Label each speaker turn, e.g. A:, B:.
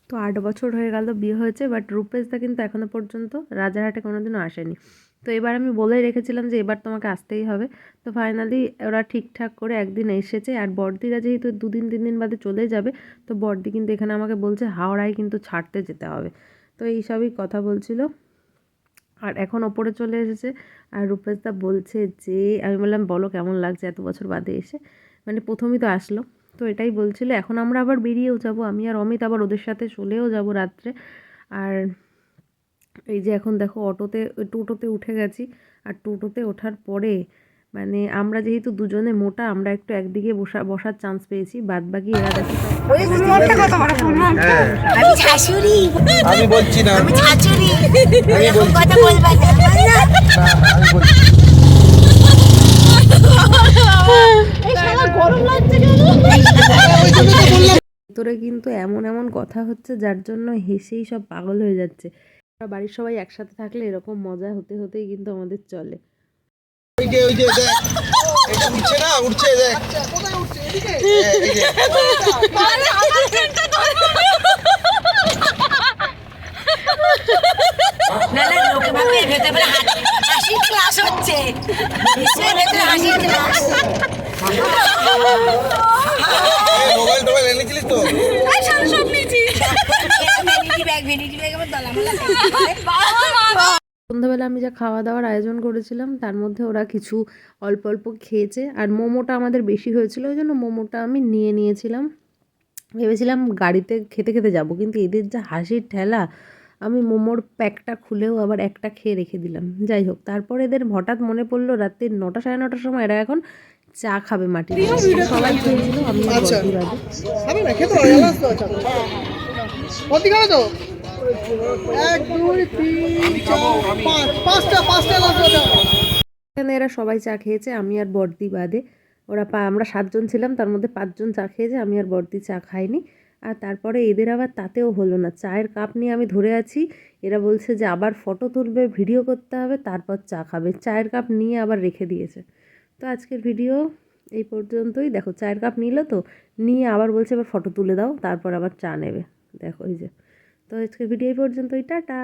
A: তো 8 বছর হয়ে গেল বিয়ে হয়েছে, বাট রূপেশদা কিন্তু এখনও পর্যন্ত রাজারহাটে কোনোদিনও আসেনি। তো এবার আমি বলেই রেখেছিলাম যে এবার তোমাকে আসতেই হবে। তো ফাইনালি ওরা ঠিকঠাক করে একদিন এসেছে। আর বড়দিরা যেহেতু 2 দিন 3 দিন বাদে চলে যাবে, তো বড়দি কিন্তু এখানে আমাকে বলছে হাওড়ায় কিন্তু ছাড়তে যেতে হবে। তো এই সবই কথা বলছিল। আর এখন ওপরে চলে এসেছে। আর রূপেশদা বলছে যে, আমি বললাম বলো কেমন লাগছে এত বছর বাদে এসে, মানে প্রথমই তো আসলো। তো এটাই বলছিল। এখন আমরা আবার বেরিয়েও যাব, আমি আর অমিত আবার ওদের সাথে চলেও যাব রাত্রে। আর এই যে এখন দেখো টোটোতে উঠে গেছি। আর টোটোতে ওঠার পরে মানে আমরা যেহেতু দুজনে মোটা, আমরা একটু একদিকে বসার চান্স পেয়েছি, বাদ বাকি এরা দেখো
B: আমি শাশুড়ি, আমি বলছি না, আমি শাশুড়ি, আমি কথা বলবা না, আমি বলছি গরম লাগছে কেন?
A: ভিতরে কিন্তু এমন এমন কথা হচ্ছে যার জন্য হেসেই সব পাগল হয়ে যাচ্ছে। বাড়ির সবাই একসাথে থাকলে এরকম মজা হতে হতেই কিন্তু আমাদের চলে।
B: ওই যে দেখ, এটা উঠছে না, উঠছে দেখ, কোথায় উঠছে? এদিকে এই যে আরে আমার ট্রেনটা ধরে না না, লোকে ভাবে ভেতরে বলে হাসি ক্লাস হচ্ছে, নিশ্চয়ই ভেতরে হাসি ক্লাস। মোবাইল টোবাইল এনেছিলিস তো? এই সব নিয়েছি, ভ্যানিটি ব্যাগ আমার দলামালা।
A: সন্ধ্যাবেলা আমি যা খাওয়া দাওয়ার আয়োজন করেছিলাম তার মধ্যে ওরা কিছু অল্প অল্প খেয়েছে। আর মোমোটা আমাদের বেশি হয়েছিল, ওই জন্য মোমোটা আমি নিয়েছিলাম। ভেবেছিলাম গাড়িতে খেতে খেতে যাব, কিন্তু এদের যা হাসির ঠেলা, আমি মোমোর প্যাকটা খুলেও আবার একটা খেয়ে রেখে দিলাম। যাই হোক, তারপর এদের হঠাৎ মনে পড়লো রাত্রি 9টা 9:30টার সময় এরা এখন চা খাবে মাটির। সবাই খেয়েছিল, আমি এখানে এরা সবাই চা খেয়েছে, আমি আর বড়দি বাদে। আমরা 7জন ছিলাম, তার মধ্যে 5জন চা খেয়েছে, আমি আর বড়দি চা খাইনি। আর তারপরে এদের আবার তাতেও হলো না, চায়ের কাপ নিয়ে আমি ধরে আছি। এরা বলছে যে আবার ফটো তুলবে, ভিডিও করতে হবে, তারপর চা খাবে। চায়ের কাপ নিয়ে আবার রেখে দিয়েছে। তো আজকের ভিডিও এই পর্যন্তই। দেখো চায়ের কাপ নিল, তো নিয়ে আবার বলছে এবার ফটো তুলে দাও, তারপর আবার চা নেবে। দেখো এই যে। তো আজকের ভিডিও এই পর্যন্তই, টাটা।